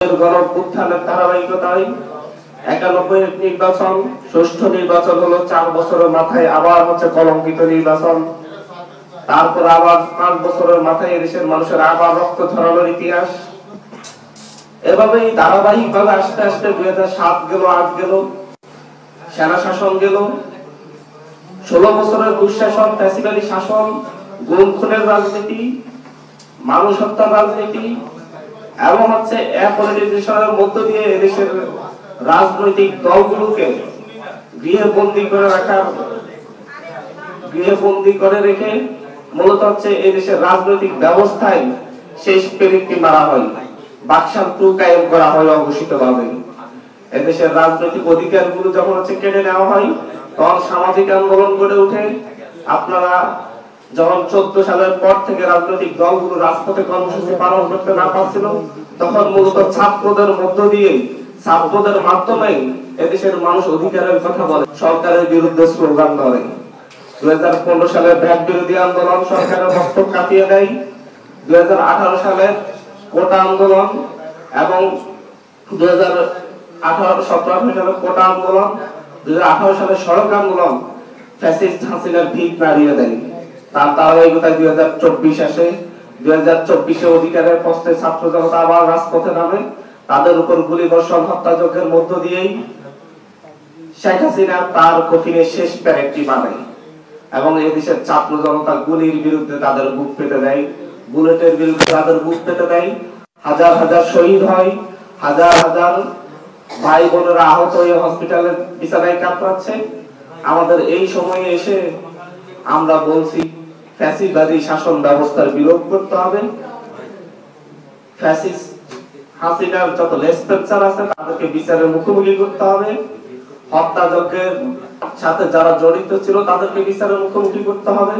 গণঅভ্যুত্থানের ধারাবাহিকতায় 91 নির্বাচন, ষষ্ঠ নির্বাচন হলো 4 বছরের মাথায়, আবার হচ্ছে কলঙ্কিত নির্বাচন। তারপর আবার 5 বছরের মাথায় এদেশের মানুষের আবার রক্ত ঝরানোর ইতিহাস। এভাবেই ধারাবাহিকভাবে আস্তে আস্তে 2007 গেল, 8 গেল, সেনা শাসন গেল, 16 বছরের দুঃশাসন, ফ্যাসিবাদী শাসন, গুম খুনের রাজনীতি, মানুষ হত্যার রাজনীতি এবং হচ্ছে অ্যাপলিটিশনের মধ্য দিয়ে এদেশের রাজনৈতিক দলগুলোকে গৃহবন্দী করে রেখে মূলত হচ্ছে এদেশের রাজনৈতিক ব্যবস্থায় শেষ পেরেকটি মারা হয়, বাকশাল কায়েম করা হয় অঘোষিতভাবে। এদেশের রাজনৈতিক অধিকারগুলো যখন হচ্ছে কেড়ে নেওয়া হয়, তখন সামাজিক আন্দোলন গড়ে ওঠে। আপনারা যখন 14 সালের পর থেকে রাজনৈতিক দলগুলো রাজপথে কর্মসূচি পালন করতে না পারছিল, তখন মূলত ছাত্রদের মধ্য দিয়ে, ছাত্রদের মাধ্যমে এদেশের মানুষ অধিকারের কথা বলে, সরকারের বিরুদ্ধে স্লোগান ধরে। 2015 সালের ব্যাট বিরোধী আন্দোলন সরকারের মস্তক কাঁপিয়ে দেয়। 2018 সালের কোটা আন্দোলন এবং 2017 সালের কোটা আন্দোলন, 2018 সালের সড়ক আন্দোলন ফ্যাসিস্ট হাসিনার ভিত নাড়িয়ে দেয়। তার ধারাবাহিকতায় 2024 আসে। 2024 অধিকারের প্রশ্নে ছাত্র জনতা আবার রাজপথে নামে। তাদের উপর গুলিবর্ষণ, হত্যাযজ্ঞের মধ্য দিয়েই শেখ হাসিনা তার কফিনে শেষ প্যারেকটি বানায় এবং এদেশের ছাত্র জনতা গুলির বিরুদ্ধে তাদের বুক পেতে দেয়, বুলেটের বিরুদ্ধে তাদের বুক পেতে দেয়। হাজার হাজার শহীদ হয়, হাজার হাজার ভাই বোনেরা আহত হয়ে হসপিটালের বিছানায় কাতরাচ্ছে। আমাদের এই সময়ে এসে আমরা বলছি ফ্যাসিবাদী শাসন ব্যবস্থার বিলোপ করতে হবে। ফ্যাসিস্ট হাসিনার যত লেসপেন্সার আছে তাদেরকে বিচারের মুখোমুখি করতে হবে। হত্যাযজ্ঞের সাথে যারা জড়িত ছিল তাদেরকে বিচারের মুখোমুখি করতে হবে।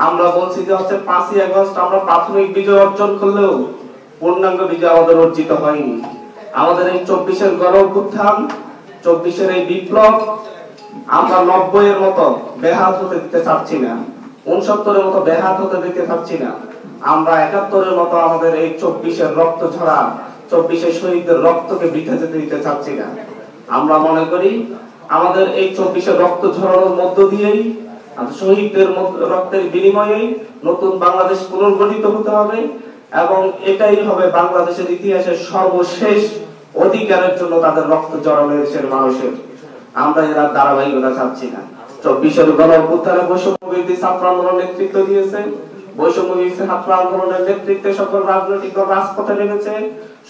আমরা বলছি যে হচ্ছে 5ই আগস্ট আমরা প্রাথমিক বিজয় অর্জন করলেও পূর্ণাঙ্গ বিজয় আমাদের অর্জিত হয়নি। আমাদের এই 24-এর গণঅভ্যুত্থান, 24-এর এই বিপ্লব আমরা 90-এর মতো বেহাত হতে দিতে চাচ্ছি না, 69-এর মতো বেহাত হতে দিতে চাচ্ছি না। আমরা 71-এর মতো আমাদের এই 24-এর রক্ত ঝরা, 24-এর শহীদদের রক্তকে বৃথা যেতে দিতে চাচ্ছি না। আমরা মনে করি আমাদের এই 24-এর রক্ত ঝরানোর মধ্য দিয়েই, শহীদদের রক্তের বিনিময়েই নতুন বাংলাদেশ পুনর্গঠিত হতে হবে এবং এটাই হবে বাংলাদেশের ইতিহাসের সর্বশেষ অধিকারের জন্য তাদের রক্ত ঝরানো দেশের মানুষের। আমরা এরা ধারাবাহিকতা চাচ্ছি না। 24-এর গণঅভ্যুত্থানে বৈষম্যবিরোধী ছাত্র আন্দোলন নেতৃত্ব দিয়েছে। বৈষম্যবিরোধী ছাত্র আন্দোলনের নেতৃত্বে সকল রাজনৈতিক দল রাজপথে নেমেছে,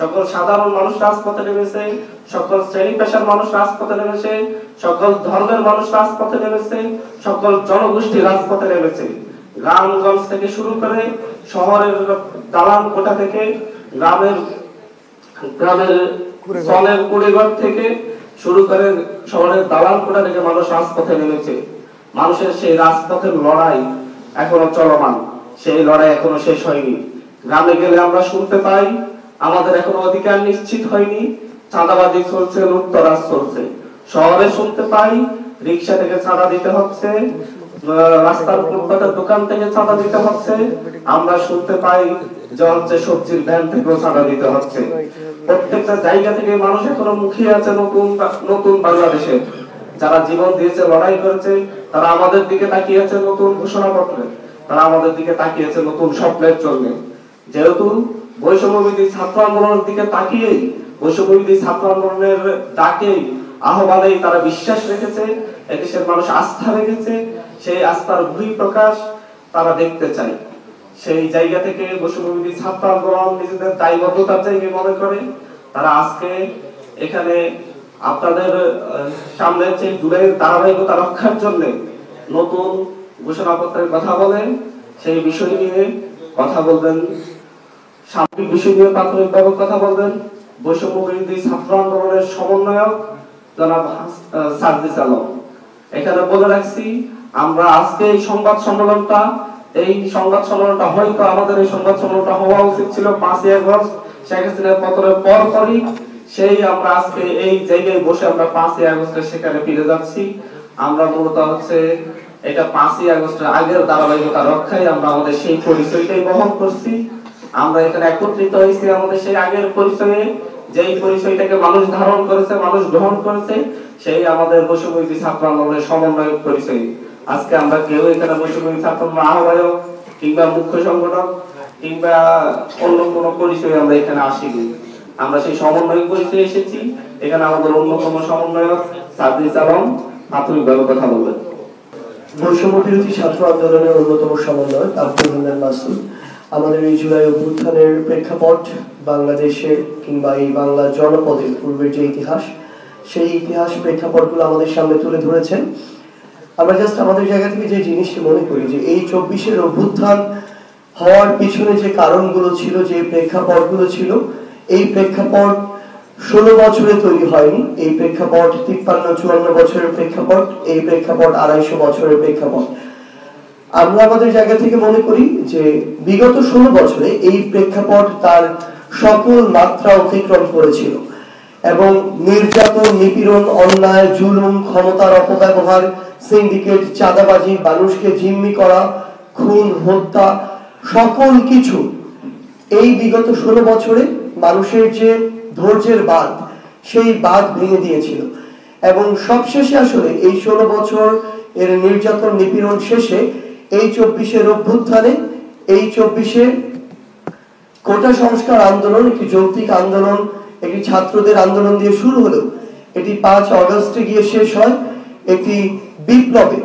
সকল সাধারণ মানুষ রাজপথে নেমেছে, সকল শ্রেণী পেশার মানুষ রাজপথে নেমেছে, সকল ধর্মের মানুষ রাজপথে নেমেছে, সকল জনগোষ্ঠী রাজপথে নেমেছে। গ্রামগঞ্জ থেকে শুরু করে শহরের দালান কোঠা থেকে, গ্রামের সলের কুড়িঘর থেকে শুরু করে শহরের দালান কোঠা থেকে মানুষ রাজপথে নেমেছে। মানুষের সেই রাজপথের লড়াই এখনো চলমান, সেই লড়াই এখনো শেষ হয়নি। গ্রামে গেলে আমরা শুনতে পাই আমাদের এখনো অধিকার নিশ্চিত হয়নি, চাঁদাবাজি চলছে, লুটতরাজ চলছে। শহরে শুনতে পাই রিক্সা থেকে চাঁদা দিতে হচ্ছে, রাস্তার ফুটপাতের দোকান থেকে চাঁদা দিতে হচ্ছে। আমরা শুনতে পাই যে হচ্ছে সবজির ভ্যান থেকেও চাঁদা দিতে হচ্ছে। প্রত্যেকটা জায়গা থেকে মানুষ এখনো মুখিয়ে আছে নতুন বাংলাদেশে। যারা জীবন দিয়েছে, লড়াই করেছে, তারা আমাদের দিকে তাকিয়ে আছে নতুন ঘোষণাপত্রে, তারা আমাদের দিকে তাকিয়েছে নতুন স্বপ্নের জন্য। যেহেতু বৈষম্যবিরোধী ছাত্র আন্দোলনের দিকে তাকিয়েই, বৈষম্যবিরোধী ছাত্র আন্দোলনের ডাকেই, আহ্বানেই তারা বিশ্বাস রেখেছে, এদেশের মানুষ আস্থা রেখেছে, সেই আস্থার বহিঃপ্রকাশ তারা দেখতে চায়। সেই জায়গা থেকে বৈষম্যবিরোধী ছাত্র আন্দোলন নিজেদের দায়বদ্ধতার জায়গায় মনে করে তারা আজকে এখানে আপনাদের সামনে যে জুলাইয়ের ধারাবাহিকতা রক্ষার জন্য নতুন ঘোষণাপত্রের কথা বলেন, সেই বিষয় নিয়ে কথা বলবেন, সামগ্রিক বিষয় নিয়ে প্রাথমিকভাবে কথা বলবেন বৈষম্যবিরোধী ছাত্র আন্দোলনের সমন্বয়ক জনাব সার্জিস আলম। এখানে বলে রাখছি আমরা আজকে এই সংবাদ সম্মেলনটা হয়তো আমাদের এই সংবাদ সম্মেলনটা হওয়া উচিত ছিল 5ই আগস্ট শেখ হাসিনার পতনের পরপরই। সেই আমরা আজকে এই জায়গায় বসে আমরা 5ই আগস্টে সেখানে ফিরে যাচ্ছি। আমরা মূলত হচ্ছে এটা 5ই আগস্টের আগের ধারাবাহিকতা রক্ষায় আমরা আমাদের সেই পরিচয়টাই বহন করছি। আমরা এখানে একত্রিত হয়েছি আমাদের সেই আগের পরিচয়ে, যেই পরিচয়টাকে মানুষ ধারণ করেছে, মানুষ গ্রহণ করেছে, সেই আমাদের বৈষম্যবিরোধী ছাত্র আন্দোলনের সমন্বয়ক পরিচয়। আজকে আমরা কেউ এখানে বৈষম্যবিরোধী ছাত্র আহ্বায়ক কিংবা মুখ্য সংগঠক কিংবা অন্য কোনো পরিচয়ে আমরা এখানে আসিনি। আমরা সেই সমন্বয়ক পরিচয়ে এসেছি। এখানে আমাদের অন্যতম সমন্বয়ক সাদরিস আলম প্রাথমিকভাবে কথা বলবেন। বৈষম্যবিরোধী ছাত্র আন্দোলনের অন্যতম সমন্বয়ক আব্দুল হান্নান মাসুদ। আমাদের এই জুলাই অভ্যুত্থানের প্রেক্ষাপট, বাংলাদেশের কিংবা এই বাংলা জনপদের পূর্বের যে ইতিহাস, সেই ইতিহাস প্রেক্ষাপটগুলো আমাদের সামনে তুলে ধরেছেন। আমরা জাস্ট আমাদের জায়গা থেকে যে জিনিসটি মনে করি যে এই 24-এর অভ্যুত্থান হওয়ার পিছনে যে কারণগুলো ছিল, যে প্রেক্ষাপটগুলো ছিল, এই প্রেক্ষাপট 16 বছরে তৈরি হয়নি। এই প্রেক্ষাপট 53-54 বছরের প্রেক্ষাপট, এই প্রেক্ষাপট 250 বছরের প্রেক্ষাপট। আমরা আমাদের জায়গা থেকে মনে করি যে বিগত 16 বছরে এই প্রেক্ষাপট তার সকল মাত্রা অতিক্রম করেছিল এবং নির্যাতন, নিপীড়ন, অন্যায়, জুলুম, ক্ষমতার অপব্যবহার, সিন্ডিকেট, চাঁদাবাজি, মানুষকে জিম্মি করা, খুন, হত্যা, সকল কিছু এই বিগত 16 বছরে মানুষের যে ধৈর্যের বাঁধ, সেই বাঁধ ভেঙে দিয়েছিল। এবং সবশেষে আসলে এই 16 বছর এর নির্যাতন, নিপীড়ন শেষে এই 24-এর অভ্যুত্থানে, এই 24-এর কোটা সংস্কার আন্দোলন একটি যৌক্তিক আন্দোলন, একটি ছাত্রদের আন্দোলন দিয়ে শুরু হলো, এটি 5 আগস্টে গিয়ে শেষ হয় একটি বিপ্লবে।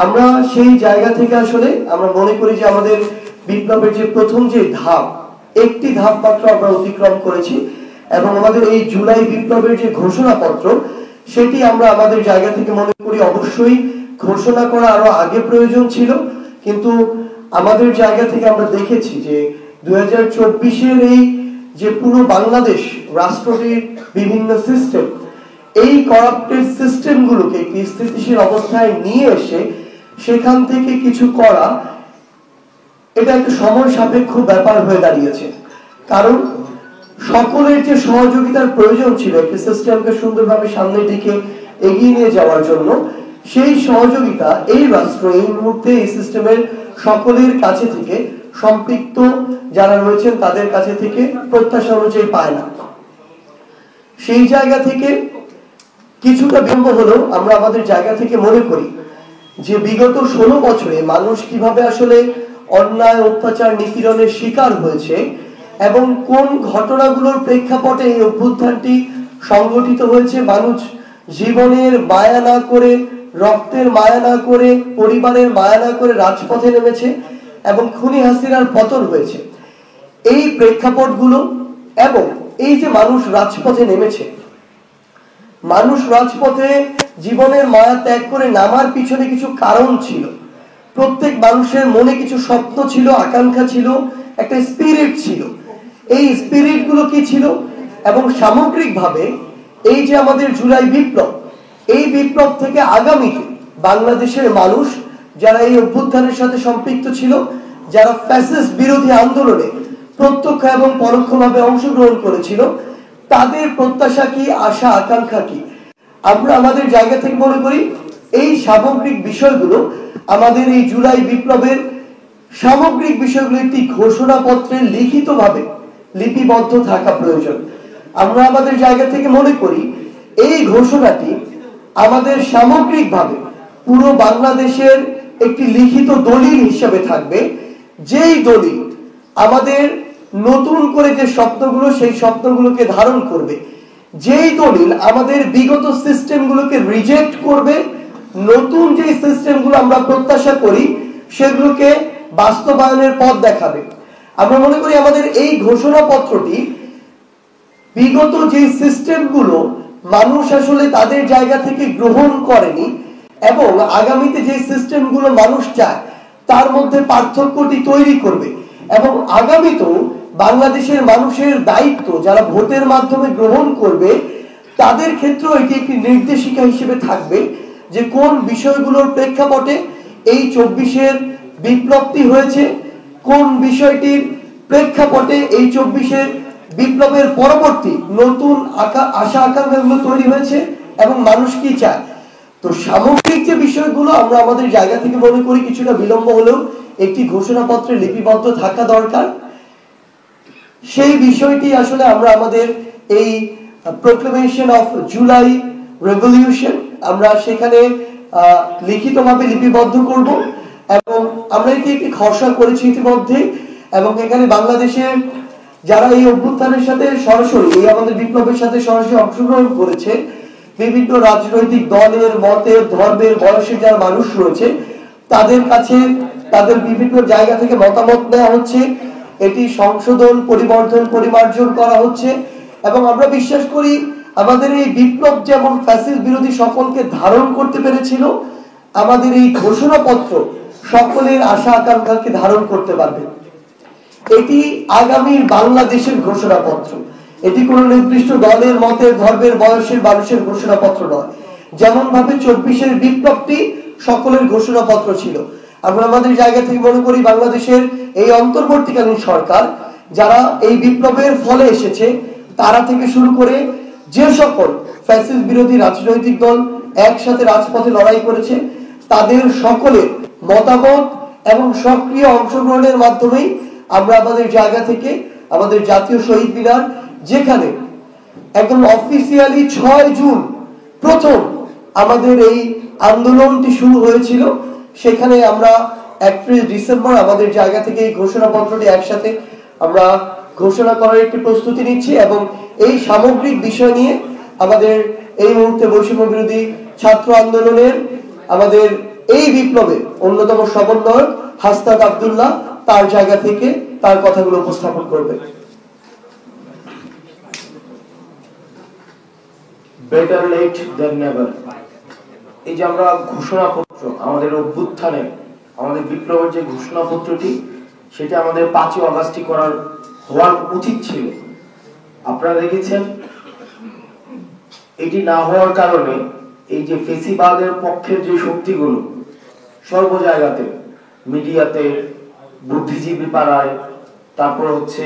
আমরা সেই জায়গা থেকে আসলে আমরা মনে করি যে আমাদের বিপ্লবের যে প্রথম যে ধাপ, একটি ধাপ মাত্র আমরা অতিক্রম করেছি এবং আমাদের এই জুলাই বিপ্লবের যে ঘোষণাপত্র, সেটি আমরা আমাদের জায়গা থেকে মনে করি অবশ্যই ঘোষণা করা আরো আগে প্রয়োজন ছিল। কিন্তু আমাদের জায়গা থেকে আমরা দেখেছি যে 2024-এর এই যে পুরো বাংলাদেশ রাষ্ট্রটির বিভিন্ন সিস্টেম, এই করাপ্টেড সিস্টেমগুলোকে একটি স্থিতিশীল অবস্থায় নিয়ে এসে সেখান থেকে কিছু করা, এটা একটা সময় সাপেক্ষ ব্যাপার হয়ে দাঁড়িয়েছে। কারণ সকলের যে সহযোগিতার প্রয়োজন ছিল একটি সিস্টেমকে সুন্দরভাবে সামনের দিকে এগিয়ে নিয়ে যাওয়ার জন্য, সেই সহযোগিতা এই রাষ্ট্র এই মুহূর্তে এই সিস্টেমের সকলের কাছে থেকে, সম্পৃক্ত যারা রয়েছেন তাদের কাছে থেকে প্রত্যাশা অনুযায়ী পায় না। সেই জায়গা থেকে কিছুটা বিলম্ব হলেও আমরা আমাদের জায়গা থেকে মনে করি যে বিগত 16 বছরে মানুষ কিভাবে আসলে অন্যায়, অত্যাচার, নিপীড়নের শিকার হয়েছে এবং কোন ঘটনাগুলোর প্রেক্ষাপটে এই অভ্যুত্থানটি সংগঠিত হয়েছে। মানুষ জীবনের মায়া না করে, রক্তের মায়া না করে, পরিবারের মায়া না করে রাজপথে নেমেছে এবং খুনি হাসিনার পতন হয়েছে। এই প্রেক্ষাপটগুলো এবং এই যে মানুষ রাজপথে নেমেছে, মানুষ রাজপথে জীবনের মায়া ত্যাগ করে নামার পিছনে কিছু কারণ ছিল। প্রত্যেক মানুষের মনে কিছু স্বপ্ন ছিল, আকাঙ্ক্ষা ছিল, একটা স্পিরিট ছিল। এই স্পিরিট গুলো কি ছিল এবং সামগ্রিকভাবে এই যে আমাদের জুলাই বিপ্লব, এই বিপ্লব থেকে আগামীতে বাংলাদেশের মানুষ যারা এই অভ্যুত্থানের সাথে সম্পৃক্ত ছিল, যারা ফ্যাসিস্ট বিরোধী আন্দোলনে প্রত্যক্ষ এবং পরোক্ষভাবে অংশগ্রহণ করেছিল, তাদের প্রত্যাশা কি, আশা, আকাঙ্ক্ষা কি। আমরা আমাদের জায়গা থেকে মনে করি এই সামগ্রিক বিষয়গুলো আমাদের এই জুলাই বিপ্লবের সামগ্রিক বিষয়গুলো একটি ঘোষণাপত্রে লিখিতভাবে লিপিবদ্ধ থাকা প্রয়োজন। আমরা আমাদের জায়গা থেকে মনে করি এই ঘোষণাটি আমাদের সামগ্রিকভাবে পুরো বাংলাদেশের একটি লিখিত দলিল হিসেবে থাকবে, যেই দলিল আমাদের নতুন করে যে স্বপ্নগুলো, সেই স্বপ্নগুলোকে ধারণ করবে, যেই দলিল আমাদের বিগত সিস্টেমগুলোকে রিজেক্ট করবে, নতুন যে সিস্টেমগুলো আমরা প্রত্যাশা করি সেগুলোকে বাস্তবায়নের পথ দেখাবে। আমরা মনে করি আমাদের এই ঘোষণাপত্রটি বিগত যে সিস্টেমগুলো মানুষ আসলে তাদের জায়গা থেকে গ্রহণ করেনি এবং আগামীতে যে সিস্টেমগুলো মানুষ চায় তার মধ্যে পার্থক্যটি তৈরি করবে এবং আগামীতেও বাংলাদেশের মানুষের দায়িত্ব যারা ভোটের মাধ্যমে গ্রহণ করবে তাদের ক্ষেত্রেও এটি একটি নির্দেশিকা হিসেবে থাকবে যে কোন বিষয়গুলোর প্রেক্ষাপটে এই 24-এর বিপ্লবটি হয়েছে, কোন বিষয়টির প্রেক্ষাপটে এই 24-এর বিপ্লবের পরবর্তী নতুন আশা আকাঙ্ক্ষাগুলো তৈরি হয়েছে এবং মানুষ কি চায়। তো সামগ্রিক যে বিষয়গুলো আমরা আমাদের জায়গা থেকে মনে করি কিছুটা বিলম্ব হলেও একটি ঘোষণাপত্রে লিপিবদ্ধ থাকা দরকার। সেই বিষয়টি আসলে আমরা আমাদের এই প্রোক্লেমেশন অফ জুলাই রেভলিউশন আমরা সেখানে লিখিতভাবে লিপিবদ্ধ করব এবং আমরা এটি একটি খসড়া করেছি ইতিমধ্যে এবং এখানে বাংলাদেশের যারা এই অভ্যুত্থানের সাথে সরাসরি এই আমাদের বিপ্লবের সাথে সরাসরি অংশগ্রহণ করেছে বিভিন্ন রাজনৈতিক দলের মতের ধর্মের বয়সের যারা মানুষ রয়েছে তাদের কাছে তাদের বিভিন্ন জায়গা থেকে মতামত নেওয়া হচ্ছে, এটি সংশোধন পরিবর্ধন পরিমার্জন করা হচ্ছে এবং আমরা বিশ্বাস করি আমাদের এই বিপ্লব যেমন ফ্যাসিস্ট বিরোধী সকলকে ধারণ করতে পেরেছিল, আমাদের এই ঘোষণাপত্র সকলের আশা আকাঙ্ক্ষাকে ধারণ করতে পারবে। এটি আগামীর বাংলাদেশের ঘোষণাপত্র, এটি কোনো নির্দিষ্ট দলের মতের ধর্মের বয়সের মানুষের ঘোষণাপত্র নয়। যেমন ভাবে 24-এর বিপ্লবটি সকলের ঘোষণাপত্র ছিল, আমরা আমাদের জায়গা থেকে মনে করি বাংলাদেশের এই অন্তর্বর্তীকালীন সরকার যারা এই বিপ্লবের ফলে এসেছে তারা থেকে শুরু করে যে সকল ফ্যাসিস্ট বিরোধী রাজনৈতিক দল একসাথে রাজপথে লড়াই করেছে তাদের সকলের মতামত এবং সক্রিয় অংশগ্রহণের মাধ্যমেই আমরা আমাদের জায়গা থেকে আমাদের জাতীয় শহীদ মিনার, যেখানে একদম অফিসিয়ালি 6 জুন প্রথম আমাদের এই আন্দোলনটি শুরু হয়েছিল, সেখানে আমরা 31 ডিসেম্বর আমাদের জায়গা থেকে এই ঘোষণাপত্রটি একসাথে আমরা ঘোষণা করার একটি প্রস্তুতি নিচ্ছি এবং এই সামগ্রিক বিষয় নিয়ে আমাদের এই মুহূর্তে বৈষম্য বিরোধী ছাত্র আন্দোলনের আমাদের এই বিপ্লবে অন্যতম সমন্বয়ক হাসনাত আব্দুল্লাহ তার জায়গা থেকে তার কথাগুলো উপস্থাপন করবে। বেটার লেট দেন নেভার। এই যে আমরা ঘোষণাপত্র আমাদের অভ্যুত্থানে আমাদের বিপ্লবের যে ঘোষণাপত্রটি সেটা আমাদের 5 আগস্টই হওয়ার উচিত ছিল। আপনারা দেখেছেন এটি না হওয়ার কারণে এই যে ফেসিবাদের পক্ষের যে শক্তিগুলো সর্ব জায়গাতে, মিডিয়াতে, বুদ্ধিজীবী পাড়ায়, তারপর হচ্ছে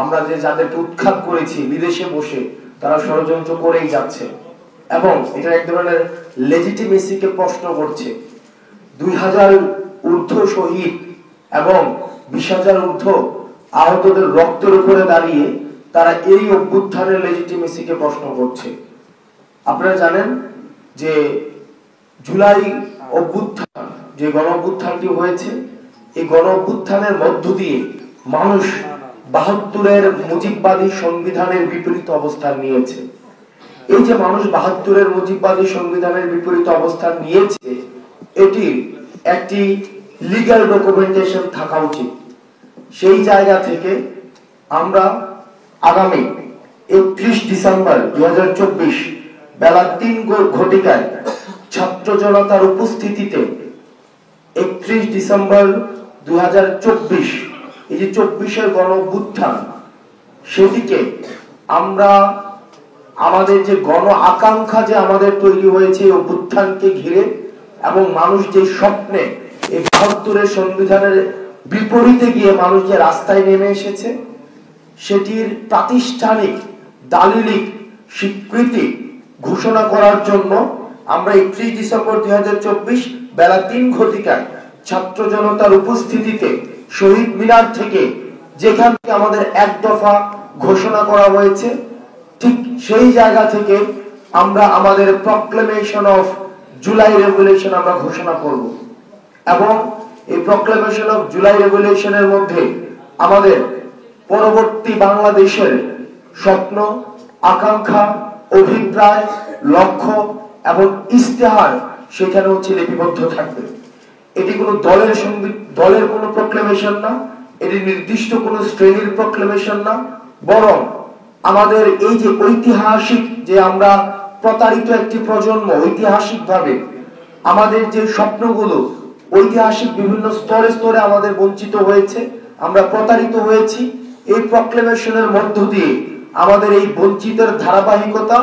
আমরা যে যাদেরকে উৎখাত করেছি বিদেশে বসে তারা ষড়যন্ত্র করেই যাচ্ছে এবং এটা এক ধরনের লেজিটিমেসিকে প্রশ্ন করছে। 2000 ঊর্ধ্ব শহীদ এবং 20,000 ঊর্ধ্ব আহতদের রক্তের উপরে দাঁড়িয়ে তারা এই অভ্যুত্থানের লেজিটিমেসিকে প্রশ্ন করছে। আপনারা জানেন যে জুলাই অভ্যুত্থান যে গণ অভ্যুত্থানটি হয়েছে, এই গণ অভ্যুত্থানের মধ্য দিয়ে মানুষ 72-এর মুজিববাদী সংবিধানের বিপরীত অবস্থান নিয়েছে। এই যে মানুষ 72-এর মুজিববাদী সংবিধানের বিপরীত অবস্থান নিয়েছে, এটির একটি লিগ্যাল ডকুমেন্টেশন থাকা উচিত। সেই জায়গা থেকে আমরা আগামী 31 ডিসেম্বর 2024 বেলা 3 ঘটিকায় ছাত্র জনতার উপস্থিতিতে 31 ডিসেম্বর 2024 এই যে 24-এর গণ অভ্যুত্থান সেটিকে আমরা আমাদের যে গণ আকাঙ্ক্ষা যে আমাদের তৈরি হয়েছে এই অভ্যুত্থানকে ঘিরে এবং মানুষ যে স্বপ্নে এই 72-এর সংবিধানের বিপরীতে গিয়ে মানুষ যে রাস্তায় নেমে এসেছে সেটির প্রাতিষ্ঠানিক দালিলিক স্বীকৃতি ঘোষণা করার জন্য আমরা 31 ডিসেম্বর 2024 বেলা 3 ঘটিকায় ছাত্র জনতার উপস্থিতিতে শহীদ মিনার থেকে যেখান থেকে আমাদের এক দফা ঘোষণা করা হয়েছে ঠিক সেই জায়গা থেকে আমরা আমাদের প্রক্লেমেশন অফ জুলাই রেভলিউশন আমরা ঘোষণা করব এবং এই প্রক্লেমেশন অফ জুলাই রেভলিউশনের মধ্যে আমাদের পরবর্তী বাংলাদেশের স্বপ্ন, আকাঙ্ক্ষা, অভিপ্রায়, লক্ষ্য এবং ইস্তেহার সেখানে হচ্ছে লিপিবদ্ধ থাকবে। এটি কোনো দলের কোনো প্রক্লেমেশন না, এটি নির্দিষ্ট কোনো শ্রেণীর প্রক্লেমেশন না, বরং আমাদের এই যে ঐতিহাসিক যে আমরা প্রতারিত একটি প্রজন্ম, ঐতিহাসিকভাবে আমাদের যে স্বপ্নগুলো ঐতিহাসিক বিভিন্ন স্তরে স্তরে আমাদের বঞ্চিত হয়েছে, আমরা প্রতারিত হয়েছি, এই প্রক্লেমেশনের মধ্য দিয়ে আমাদের এই বঞ্চিতের ধারাবাহিকতা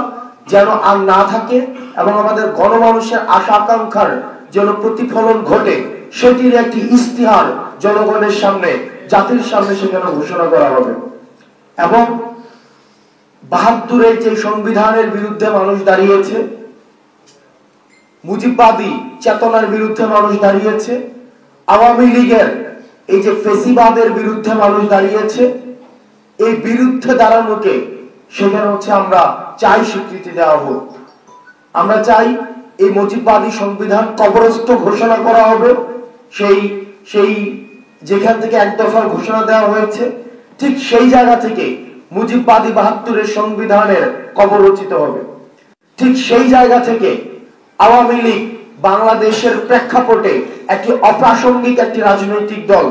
যেন আর না থাকে এবং আমাদের গণমানুষের আশা আকাঙ্ক্ষার যেন প্রতিফলন ঘটে সেটির একটি ইস্তিহার জনগণের সামনে, জাতির সামনে সেখানে ঘোষণা করা হবে। এবং 72-এর যে সংবিধানের বিরুদ্ধে মানুষ দাঁড়িয়েছে, মুজিববাদী চেতনার বিরুদ্ধে মানুষ দাঁড়িয়েছে, আওয়ামী লীগের এই যে ফেসিবাদের বিরুদ্ধে মানুষ দাঁড়িয়েছে, এই বিরুদ্ধে দাঁড়ানোকে সেখানে হচ্ছে আমরা চাই স্বীকৃতি দেওয়া হোক। আমরা চাই এই মুজিববাদী সংবিধান কবরস্থ ঘোষণা করা হবে। সেই যেখান থেকে এক দফার ঘোষণা দেওয়া হয়েছে ঠিক সেই জায়গা থেকে মুজিববাদী ৭২-এর সংবিধানের কবর রচিত হবে। ঠিক সেই জায়গা থেকে আওয়ামী লীগ বাংলাদেশের প্রেক্ষাপটে একটি অপ্রাসঙ্গিক একটি রাজনৈতিক দল,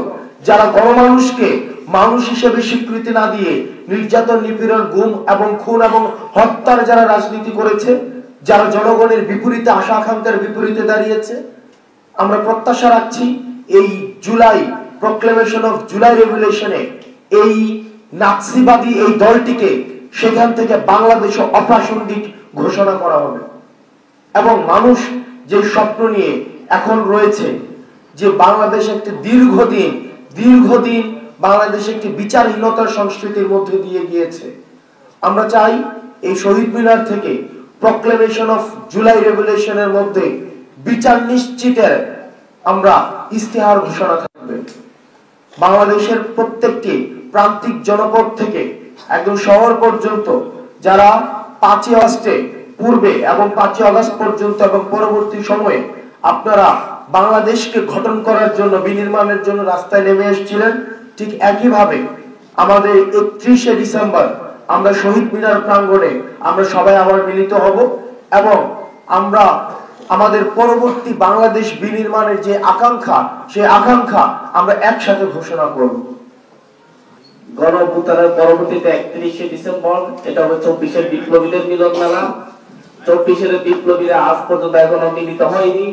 যারা গণমানুষকে মানুষ হিসেবে স্বীকৃতি না দিয়ে নির্যাতন, নিপীড়ন, গুম এবং খুন এবং হত্যার যারা রাজনীতি করেছে, যারা জনগণের বিপরীতে, আশা আকাঙ্ক্ষার বিপরীতে দাঁড়িয়েছে, আমরা প্রত্যাশা রাখছি এই জুলাই প্রক্লেমেশন অফ জুলাই রেভলিউশনে এই নাৎসিবাদী এই দলটিকে সেখান থেকে বাংলাদেশে অপ্রাসঙ্গিক ঘোষণা করা হবে। এবং মানুষ যে স্বপ্ন নিয়ে এখন রয়েছে যে বাংলাদেশ একটি দীর্ঘদিন বাংলাদেশ একটি বিচারহীনতার সংস্কৃতির মধ্যে দিয়ে গিয়েছে, আমরা চাই এই শহীদ মিনার থেকে প্রক্লেমেশন অফ জুলাই রেভলিউশনের মধ্যে বিচার নিশ্চিতের আমরা ইস্তেহার ঘোষণা থাকবে। বাংলাদেশের প্রত্যেকটি প্রান্তিক জনপদ থেকে একদম শহর পর্যন্ত যারা ৫ই আগস্টে পূর্বে এবং ৫ই আগস্ট পর্যন্ত এবং পরবর্তী সময়ে আপনারা বাংলাদেশকে গঠন করার জন্য, বিনির্মাণের জন্য রাস্তায় নেমে এসেছিলেন, ঠিক একইভাবে আমাদের ৩১শে ডিসেম্বর আমরা শহীদ মিনার প্রাঙ্গণে আমরা সবাই আবার মিলিত হব এবং আমরা আমাদের পরবর্তী বাংলাদেশ বিনির্মাণের যে আকাঙ্ক্ষা, সেই আকাঙ্ক্ষা আমরা একসাথে ঘোষণা করব। গণ অভ্যুত্থানের পরবর্তীতে ৩১শে ডিসেম্বর, এটা হবে ২৪-এর বিপ্লবীদের মিলন মেলা। ২৪-এর বিপ্লবীরা আজ পর্যন্ত এখনো মিলিত হয়নি।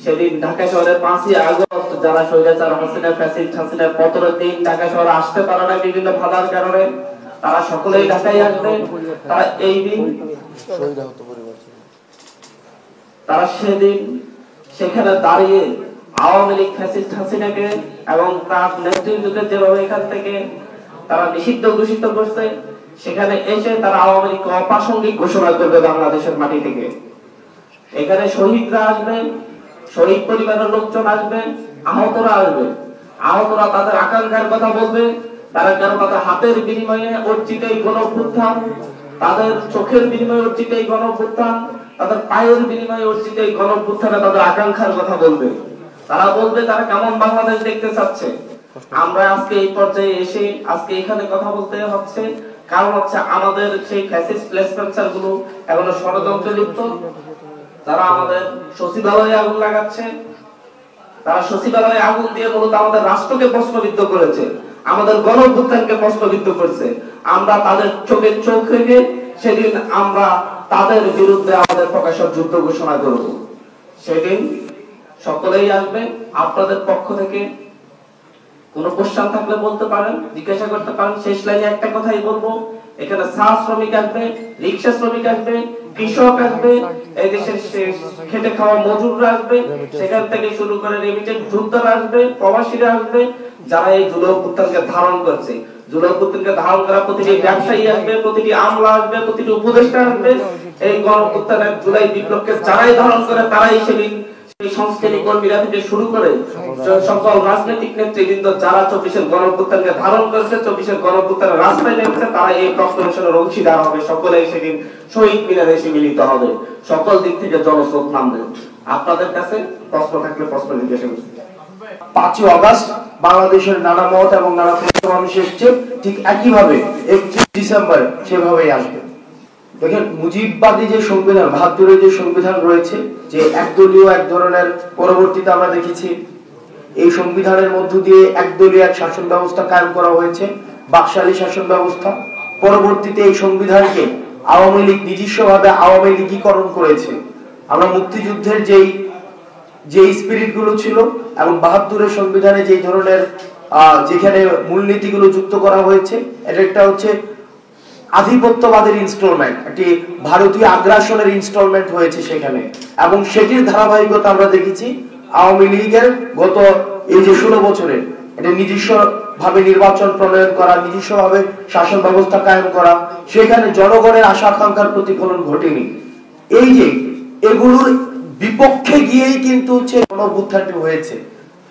সেদিন ঢাকা শহরের ৫ই আগস্ট যারা স্বৈরাচার হাসিনা, ফ্যাসিস্ট হাসিনার পতনের দিন ঢাকা শহরে আসতে পারে না বিভিন্ন বাধার কারণে, তারা সকলেই ঢাকায় আসবে। তারা এই দিন, তারা সেদিন সেখানে দাঁড়িয়ে আওয়ামী লীগ ফ্যাসিস্ট হাসিনাকে এবং তার নেতৃত্বকে যেভাবে এখান থেকে তারা নিষিদ্ধ ঘোষিত করছে, সেখানে এসে তারা আওয়ামী লীগকে অপ্রাসঙ্গিক ঘোষণা করবে বাংলাদেশের মাটি থেকে। এখানে শহীদরা আসবে, শহীদ পরিবারের লোকজন আসবে, আহতরা আসবে। আহতরা তাদের আকাঙ্ক্ষার কথা বলবে, তারা কেন তাদের হাতের বিনিময়ে অর্জিত এই গণ অভ্যুত্থান, তাদের চোখের বিনিময়ে অর্জিত এই গণ অভ্যুত্থান, তাদের পায়ের বিনিময়ে অর্জিত এই গণ অভ্যুত্থানে তাদের আকাঙ্ক্ষার কথা বলবে। তারা বলবে তারা কেমন বাংলাদেশ দেখতে চাচ্ছে। আমরা আজকে এই পর্যায়ে এসে আজকে এখানে কথা বলতে হচ্ছে, কারণ হচ্ছে আমাদের সেই ফ্যাসিস্ট প্লেসমেন্টার গুলো এখনো ষড়যন্ত্রে লিপ্ত। তারা আমাদের সচিবালয়ে আগুন লাগাচ্ছে, তারা সচিবালয়ে আগুন দিয়ে মূলত আমাদের রাষ্ট্রকে প্রশ্নবিদ্ধ করেছে, আমাদের গণ অভ্যুত্থানকে প্রশ্নবিদ্ধ করছে। আমরা তাদের চোখে চোখ রেখে সেদিন আমরা তাদের বিরুদ্ধে আমাদের প্রকাশের যুদ্ধ ঘোষণা করব। সেদিন সকলেই আসবে। আপনাদের পক্ষ থেকে কোনো কোশ্চেন থাকলে বলতে পারেন, জিজ্ঞাসা করতে পারেন। শেষ লাইনে একটা কথাই বলবো, এখানে চা শ্রমিক আসবে, রিক্সা শ্রমিক আসবে, কৃষক আসবে, এই দেশের খেটে খাওয়া মজুররা আসবে, সেখান থেকে শুরু করে রেমিটেন্স যোদ্ধারা আসবে, প্রবাসীরা আসবে, যারা এই জুলাই অভ্যুত্থানকে ধারণ করছে। জুলাই অভ্যুত্থানকে ধারণ করা প্রতিটি ব্যবসায়ী আসবে, প্রতিটি আমলা আসবে, প্রতিটি উপদেষ্টা আসবে। এই গণ অভ্যুত্থানের জুলাই বিপ্লবকে যারাই ধারণ করে তারাই সেদিন এই সংস্কৃতি কর্মীরা থেকে শুরু করে সকল রাজনৈতিক নেতৃবৃন্দ যারা ২৪-এর গণ অভ্যুত্থানকে ধারণ করেছে, ২৪-এর গণ অভ্যুত্থানের রাস্তায় নেমেছে, তারা এই প্রক্লেমেশনের অংশীদার হবে। সকলেই সেদিন শহীদ মিনারে এসে মিলিত হবে, সকল দিক থেকে জনস্রোত নামবে। আপনাদের কাছে প্রশ্ন থাকলে প্রশ্ন জিজ্ঞাসা করছি। ৫ই আগস্ট বাংলাদেশের নানা মত এবং নানা মানুষ এসছে, ঠিক একইভাবে ৩১ ডিসেম্বর সেভাবেই আসবে। দেখেন, মুজিববাদী যে সংবিধান, ৭২-এর যে সংবিধান রয়েছে, যে একদলীয় এক ধরনের, পরবর্তীতে আমরা দেখেছি এই সংবিধানের মধ্য দিয়ে একদলীয় এক শাসন ব্যবস্থা কায়েম করা হয়েছে, বাকশালী শাসন ব্যবস্থা। পরবর্তীতে এই সংবিধানকে আওয়ামী লীগ নিজস্বভাবে আওয়ামী লীগীকরণ করেছে। আমরা মুক্তিযুদ্ধের যে স্পিরিট গুলো ছিল এবং ৭২-এর সংবিধানে যে ধরনের যেখানে মূলনীতিগুলো যুক্ত করা হয়েছে, এটা একটা হচ্ছে আধিপত্যবাদের ইনস্টলমেন্ট, একটি ভারতীয় আগ্রাসনের ইনস্টলমেন্ট হয়েছে সেখানে। এবং সেটির ধারাবাহিকতা আমরা দেখেছি আওয়ামী লীগের গত এই যে ১৬ বছরে এটা নিজস্ব ভাবে নির্বাচন প্রণয়ন করা, নিজস্ব ভাবে শাসন ব্যবস্থা কায়েম করা, সেখানে জনগণের আশা আকাঙ্ক্ষার প্রতিফলন ঘটেনি। এই যে এগুলোর বিপক্ষে গিয়েই কিন্তু হচ্ছে গণ অভ্যুত্থানটি হয়েছে।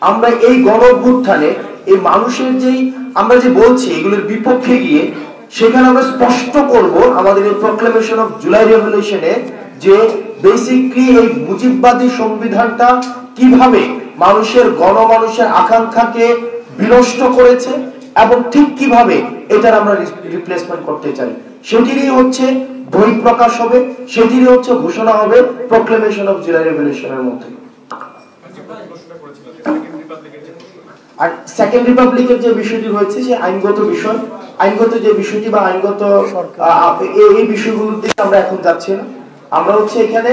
আমরা এই গণ অভ্যুত্থানে এই মানুষের যেই আমরা যে বলছি এগুলোর বিপক্ষে গিয়ে সেখানে আমরা স্পষ্ট করব আমাদের এই প্রক্লেমেশন অফ জুলাই রেভলিউশনে যে বেসিক্যালি এই মুজিববাদী সংবিধানটা কিভাবে মানুষের গণমানুষের আকাঙ্ক্ষাকে বিনষ্ট করেছে এবং ঠিক কিভাবে এটার আমরা রিপ্লেসমেন্ট করতে চাই, সেটিরই হচ্ছে বই প্রকাশ হবে, সেটিরই হচ্ছে ঘোষণা হবে প্রক্লেমেশন অফ জুলাই রেভলিউশনের মধ্যে। আর সেকেন্ড রিপাবলিকের যে বিষয়টি রয়েছে সে আইনগত বিষয়, আইনগত যে বিষয়টি বা আইনগত এই বিষয়গুলোর দিকে আমরা এখন যাচ্ছি না। আমরা হচ্ছে এখানে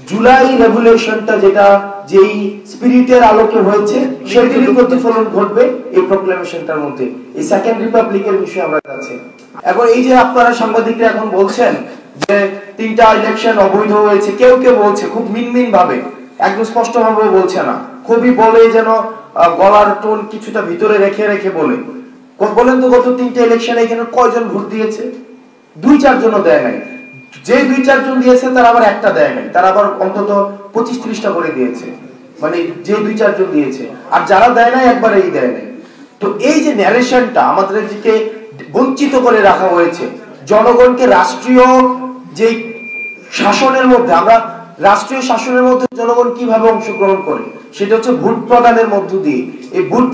জুলাই রেভলিউশনটা যেটা যেই স্পিরিটের আলোকে হয়েছে সেটিরই প্রতিফলন ঘটবে এই প্রক্লেমেশনটার মধ্যে। এই সেকেন্ড রিপাবলিকের বিষয়ে আমরা যাচ্ছি। এখন এই যে আপনারা সাংবাদিকরা এখন বলছেন যে 3টা ইলেকশন অবৈধ হয়েছে, কেউ কেউ বলছে খুব মিনমিন ভাবে, একদম স্পষ্ট ভাবে বলছে না, খুবই বলে যেন গলার টোন কিছুটা ভিতরে রেখে রেখে বলে। বলেন তো গত 3টা ইলেকশনে এখানে কয়জন ভোট দিয়েছে? 2-4 জনও দেয় নাই। যে 2-4 জন দিয়েছে তারা আবার একটা দেয় নাই, তারা আবার অন্তত 25-30টা করে দিয়েছে, মানে যে 2-4 জন দিয়েছে। আর যারা দেয় নাই একবারেই দেয় নাই। তো এই যে ন্যারেশনটা আমাদেরকে বঞ্চিত করে রাখা হয়েছে, জনগণকে রাষ্ট্রীয় যে শাসনের মধ্যে, আমরা রাষ্ট্রীয় শাসনের মধ্যে জনগণ কিভাবে অংশগ্রহণ করে সেটা হচ্ছে ভোট প্রদানের মধ্য দিয়ে। এই ভোট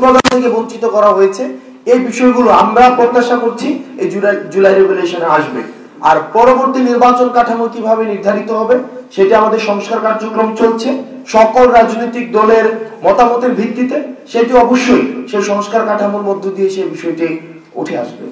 প্রদান থেকে বঞ্চিত করা হয়েছে। এই বিষয়গুলো আমরা প্রত্যাশা করছি এই জুলাই রেভলিউশনে আসবে। আর পরবর্তী নির্বাচন কাঠামো কিভাবে নির্ধারিত হবে সেটা আমাদের সংস্কার কার্যক্রম চলছে সকল রাজনৈতিক দলের মতামতের ভিত্তিতে। সেটি অবশ্যই সেই সংস্কার কাঠামোর মধ্য দিয়ে সেই বিষয়টি উঠে আসবে।